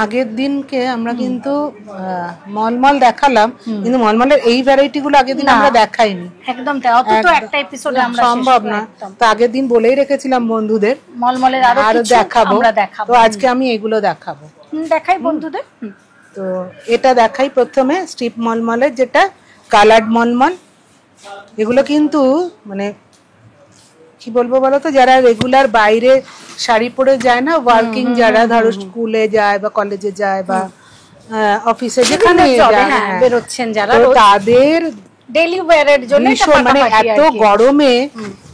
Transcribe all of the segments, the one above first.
আগের দিনকে আমরা কিন্তু মলমল দেখালাম, কিন্তু মলমলের এই ভ্যারাইটি গুলো আগের দিন আমরা দেখাইনি। একদম তাই, অত তো একটা এপিসোডে আমরা সম্ভব না। তো আগের দিন বলেই রেখেছিলাম বন্ধুদের মলমলের আরো দেখাবো। তো আজকে আমি এগুলো দেখাবো। দেখাই বন্ধুদের। তো এটা দেখাই প্রথমে স্ট্রিপ মলমলের, যেটা কালার্ড মলমল। এগুলো কিন্তু মানে কি বলবো বলতো, যারা রেগুলার বাইরে শাড়ি পরে যায় না, ওয়ার্কিং যারা ধরো স্কুলে যায় বা কলেজে যায় বা অফিসে যেখানে বেরোচ্ছেন যারা, তাদের ডেইলি ওয়্যারের জন্য মানে এত গরমে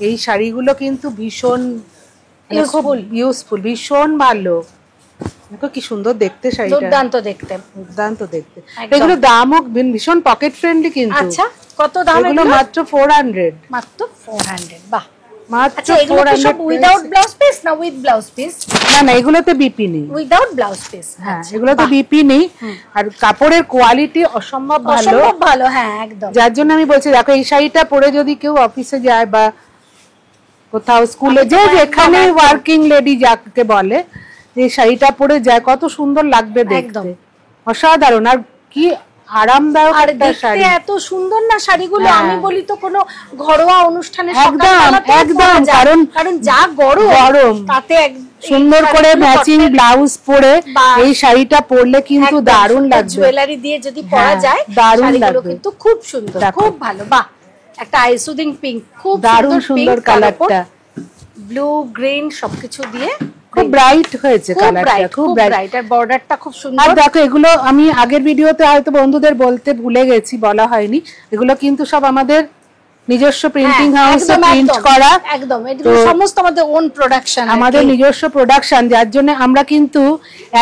এই শাড়িগুলো কিন্তু ভীষণ ইউজফুল, ভীষণ ভালো। দেখো কি সুন্দর দেখতে শাড়িটা, দুর্দান্ত দেখতে, দুর্দান্ত দেখতে। এগুলো দামও ভীষণ পকেট ফ্রেন্ডলি কিন্তু। আচ্ছা, কত দাম এগুলো? মাত্র 400। মাত্র 400। বাহ, মাত্র 400। উইদাউট ব্লাউজ পিস না উইথ ব্লাউজ পিস? না না, এগুলোতে বিপি নেই। Without blouse piece. হ্যাঁ, এগুলোতে বিপি নেই। আর কাপড়ের কোয়ালিটি অসম্ভব ভালো, অসম্ভব ভালো। হ্যাঁ একদম। যার জন্য আমি বলছি, দেখো এই শাড়িটা পরে যদি কেউ অফিসে যায় বা কোথাও স্কুলে, যেখানে ওয়ার্কিং লেডি যাকে বলে, এই শাড়িটা পরে যায় কত সুন্দর লাগবে দেখতে, অসাধারণ। আর কি আরামদায়ক একটা শাড়ি, এত সুন্দর না শাড়িগুলো। আমি বলি তো কোনো ঘরোয়া অনুষ্ঠানে একদম, কারণ যা গরম তাতে সুন্দর করে ম্যাচিং ব্লাউজ পরে এই শাড়িটা পরলে কিন্তু দারুণ লাগবে। জুয়েলারি দিয়ে যদি পরা যায় দারুণ লাগবে, কিন্তু খুব সুন্দর, খুব ভালো। বাহ, একটা আইসুদিং পিঙ্ক, খুব দারুণ সুন্দর কালারটা, ব্লু গ্রিন সবকিছু দিয়ে খুব ব্রাইট হয়েছে কালারটা, খুব ব্রাইট। আর বর্ডারটা খুব সুন্দর। আর দেখো এগুলো আমি আগের ভিডিওতে হয়তো বন্ধুদের বলতে ভুলে গেছি, বলা হয়নি, এগুলো কিন্তু সব আমাদের নিজস্ব প্রিন্টিং হাউসে প্রিন্ট করা। একদম, এগুলো সমস্ত আমাদের ওন প্রোডাকশন, আমাদের নিজস্ব প্রোডাকশন, যার জন্য আমরা কিন্তু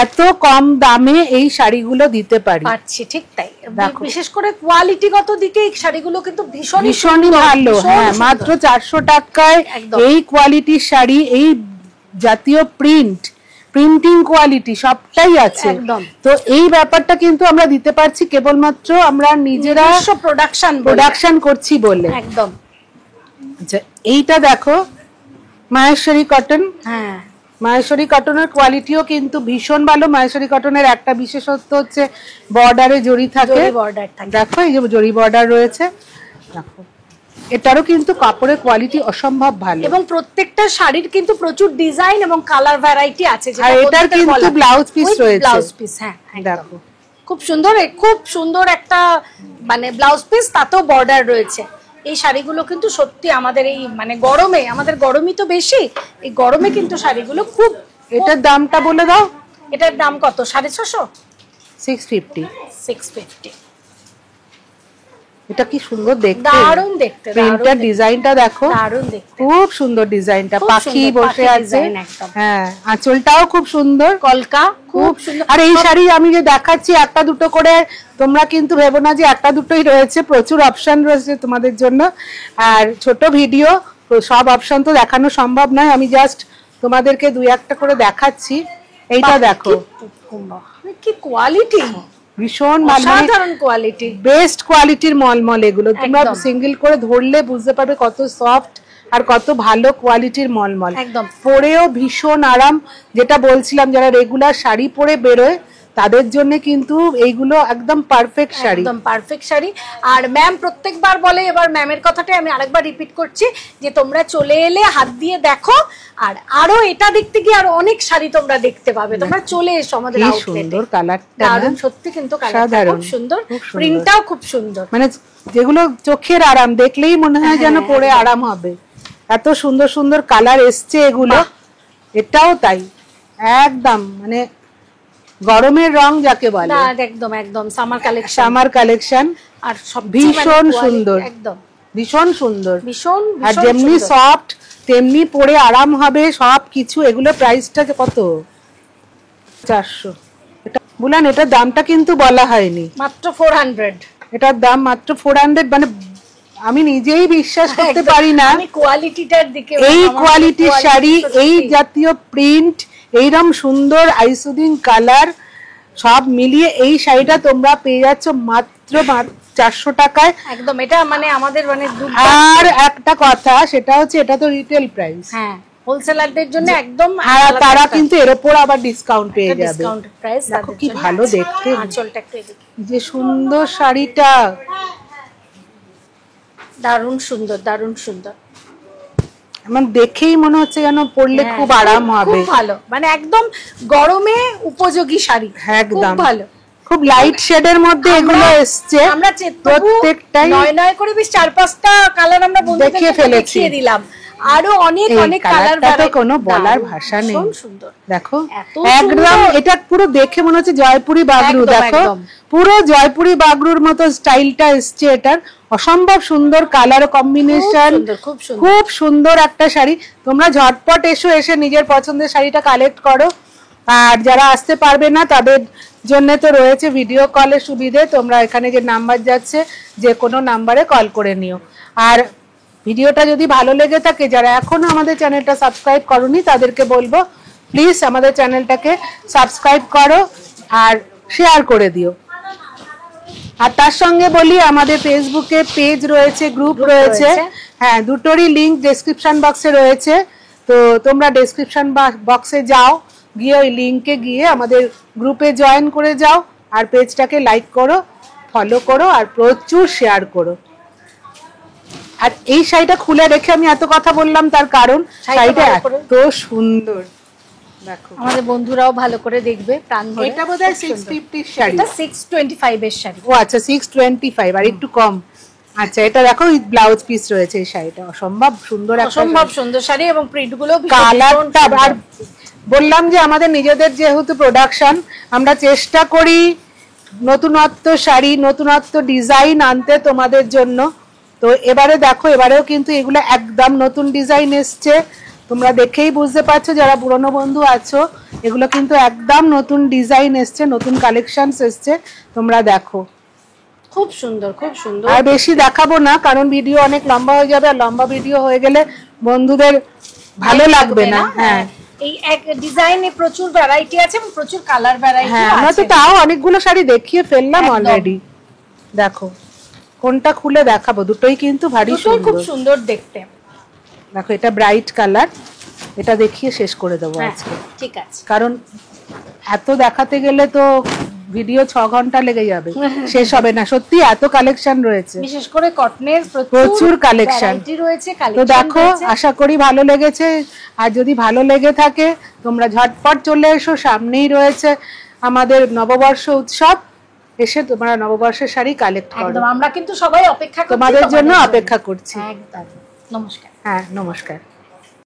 এত কম দামে এই শাড়িগুলো দিতে পারছি। ঠিক তাই, বিশেষ করে কোয়ালিটিগত দিকে এই শাড়িগুলো কিন্তু ভীষণই ভালো। হ্যাঁ, মাত্র 400 টাকায় এই কোয়ালিটির শাড়ি, এই জাতীয় প্রিন্টিং কোয়ালিটি সবটাই আছে। তো এই ব্যাপারটা কিন্তু আমরা দিতে পারছি কেবলমাত্র আমরা নিজেরা প্রোডাকশন করছি বলে। একদম। আচ্ছা, এইটা দেখো মাহেশ্বরী কটন। হ্যাঁ, মাহেশ্বরী কটনের কোয়ালিটিও কিন্তু ভীষণ ভালো। মাহেশ্বরী কটনের একটা বিশেষত্ব হচ্ছে বর্ডারে জরি থাকে। দেখো এই যে জরি বর্ডার রয়েছে, দেখো এটারও কিন্তু কাপড়ের কোয়ালিটি অসম্ভব ভালো, এবং প্রত্যেকটা শাড়ির কিন্তু প্রচুর ডিজাইন এবং কালার ভ্যারাইটি আছে। আর এটার কিন্তু ব্লাউজ পিস রয়েছে, ব্লাউজ পিস। হ্যাঁ দেখো খুব সুন্দর, খুব সুন্দর একটা মানে ব্লাউজ পিস, তাতেও বর্ডার রয়েছে। এই শাড়িগুলো কিন্তু সত্যি আমাদের এই মানে গরমে, আমাদের গরমই তো বেশি, এই গরমে কিন্তু শাড়িগুলো খুব। এটার দামটা বলে দাও। এটার দাম কত? 650। 650। এটা কি সুন্দর দেখতে, দারুণ দেখতে। প্রিন্টার ডিজাইনটা দেখো, দারুণ দেখতে, খুব সুন্দর ডিজাইনটা, পাখি বসে আছে। হ্যাঁ, আঁচলটাও খুব সুন্দর, কলকা খুব সুন্দর। আর এই শাড়ি আমি যে দেখাচ্ছি একটা দুটো করে, তোমরা কিন্তু ভেবো না যে একটা দুটোই রয়েছে, প্রচুর অপশন রয়েছে তোমাদের জন্য। আর ছোট ভিডিও, সব অপশন তো দেখানো সম্ভব নয়, আমি জাস্ট তোমাদেরকে দুই একটা করে দেখাচ্ছি। এইটা দেখো কি কোয়ালিটি, ভীষণ সাধারণ কোয়ালিটি, বেস্ট কোয়ালিটির মলমল। এগুলো তোমরা সিঙ্গেল করে ধরলে বুঝতে পারবে কত সফট আর কত ভালো কোয়ালিটির মলমল। একদম, পরেও ভীষণ আরাম। যেটা বলছিলাম, যারা রেগুলার শাড়ি পরে বেরোয় তাদের জন্য কিন্তু এইগুলো একদম পারফেক্ট শাড়ি, একদম পারফেক্ট শাড়ি। আর ম্যাম প্রত্যেকবার বলে, এবার ম্যামের কথাটাই আমি আরেকবার রিপিট করছি, যে তোমরা চলে এলে হাত দিয়ে দেখো, আর আরো এটা দেখতে গিয়ে আরো অনেক শাড়ি তোমরা দেখতে পাবে। তোমরা চলে এসো আমাদের আউটলেটে। সুন্দর কালারটা, দারুণ সত্যি, কিন্তু কালারটা খুব সুন্দর, প্রিন্টটাও খুব সুন্দর। মানে যেগুলো চোখের আরাম, দেখলেই মনে হয় যেন পরে আরাম হবে। এত সুন্দর সুন্দর কালার এসছে এগুলো, এটাও তাই, একদম মানে গরমের রং যাকে বলে। একদম একদম সামার কালেকশন। আর সব ভীষণ সুন্দর, একদম ভীষণ সুন্দর, ভীষণ। আর যেমনি সফট তেমনি পরে আরাম হবে সবকিছু। এগুলো প্রাইসটা কত? 400। এটা বুলান, এটার দামটা কিন্তু বলা হয়নি, মাত্র 400। এটার দাম মাত্র 400। মানে আমি নিজেই বিশ্বাস করতে পারি না, আমি কোয়ালিটিটার দিকে, এই কোয়ালিটির শাড়ি, এই জাতীয় প্রিন্ট, এইরকম সুন্দর আইসুদিং কালার, সব মিলিয়ে এই শাড়িটা তোমরা পেয়ে যাচ্ছ মাত্র 400 টাকায়। একদম, এটা মানে আমাদের মানে। আর একটা কথা, সেটা হচ্ছে এটা তো রিটেল প্রাইস। হ্যাঁ, হোলসেলারদের জন্য একদম তারা কিন্তু এর উপর আবার ডিসকাউন্ট পেয়ে যাবে। Discount price. দেখো কি ভালো দেখতে, আঁচলটা একটু এদিকে, যে সুন্দর শাড়িটা, দারুণ সুন্দর, দারুণ সুন্দর। আমার দেখেই মনে হচ্ছে যেন পরলে খুব আরাম হবে। খুব ভালো, মানে একদম গরমে উপযোগী শাড়ি, একদম ভালো। খুব লাইট শেডের মধ্যে এগুলো এসছে, আমরা প্রত্যেকটাই নয় করে বেশ 4-5টা কালার আমরা দেখিয়ে ফেলেছি, দেখিয়ে দিলাম। আরো অনেক অনেক কালার, তো কোনো বলার ভাষা নেই। সুন্দর দেখো একদম এটা পুরো দেখে মনে হচ্ছে জয়পুরি বাগরু। দেখো পুরো জয়পুরি বাগরুর মতো স্টাইলটা এসছে এটার, অসম্ভব সুন্দর কালার কম্বিনেশন, খুব সুন্দর একটা শাড়ি। তোমরা ঝটপট এসে নিজের পছন্দের শাড়িটা কালেক্ট করো। আর যারা আসতে পারবে না তাদের জন্য তো রয়েছে ভিডিও কলের সুবিধে, তোমরা এখানে যে নাম্বার যাচ্ছে যে কোনো নাম্বারে কল করে নিও। আর ভিডিওটা যদি ভালো লেগে থাকে, যারা এখনো আমাদের চ্যানেলটা সাবস্ক্রাইব করোনি তাদেরকে বলবো প্লিজ আমাদের চ্যানেলটাকে সাবস্ক্রাইব করো আর শেয়ার করে দিও। আর তার সঙ্গে বলি আমাদের ফেসবুকে পেজ রয়েছে, গ্রুপ রয়েছে, হ্যাঁ দুটোরই লিংক ডেসক্রিপশন বক্সে রয়েছে। তো তোমরা ডেসক্রিপশন বক্সে যাও, গিয়ে ওই লিংকে গিয়ে আমাদের গ্রুপে জয়েন করে যাও, আর পেজটাকে লাইক করো, ফলো করো, আর প্রচুর শেয়ার করো। আর এই শাড়িটা খুলে রেখে আমি এত কথা বললাম তার কারণ শাড়িটা এত সুন্দর। দেখো আমাদের বন্ধুরাও ভালো করে দেখবে প্রাণ ভরে। এটা বোধহয় 650 এর শাড়ি, এটা 625 এর শাড়ি। ও আচ্ছা 625 আর একটু কম। আচ্ছা এটা দেখো ব্লাউজ পিস রয়েছে এই শাড়িটা, অসম্ভব সুন্দর, অসম্ভব সুন্দর শাড়ি, এবং প্রিন্ট গুলো কালারটা। আর বললাম যে আমাদের নিজেদের যেহেতু প্রোডাকশন, আমরা চেষ্টা করি নতুনত্ব শাড়ি, নতুনত্ব ডিজাইন আনতে তোমাদের জন্য। তো এবারে দেখো, এবারেও কিন্তু এগুলো একদম নতুন ডিজাইন এসছে, তোমরা দেখেই বুঝতে পারছো যারা পুরনো বন্ধু আছো, এগুলো কিন্তু একদম নতুন ডিজাইন এসছে, নতুন কালেকশনস এসছে, তোমরা দেখো। খুব সুন্দর, খুব সুন্দর। আর বেশি দেখাবো না কারণ ভিডিও অনেক লম্বা হয়ে যাবে, আর লম্বা ভিডিও হয়ে গেলে বন্ধুদের ভালো লাগবে না। হ্যাঁ এই এক ডিজাইনে প্রচুর ভ্যারাইটি আছে এবং প্রচুর কালার ভ্যারাইটি আছে। হ্যাঁ আমরা তো তাও অনেকগুলো শাড়ি দেখিয়ে ফেললাম অলরেডি। দেখো কোনটা খুলে দেখাবো, দুটোই কিন্তু ভারী সুন্দর, খুব সুন্দর দেখতে। দেখো এটা ব্রাইট কালার, এটা দেখিয়ে শেষ করে দেবো আজকে, ঠিক আছে? কারণ এত দেখাতে গেলে তো ভিডিও 6 ঘন্টা লেগে যাবে, শেষ হবে না। সত্যি এত কালেকশন রয়েছে, বিশেষ করে কটনের প্রচুর কালেকশন রয়েছে। তো দেখো আশা করি ভালো লেগেছে। আর যদি ভালো লেগে থাকে তোমরা ঝটপট চলে এসো, সামনেই রয়েছে আমাদের নববর্ষ উৎসব, এসে তোমরা নববর্ষের শাড়ি কালেক্ট করো। আমরা কিন্তু সবাই অপেক্ষা করছি, তোমাদের জন্য অপেক্ষা করছি। একদম। নমস্কার। হ্যাঁ নমস্কার।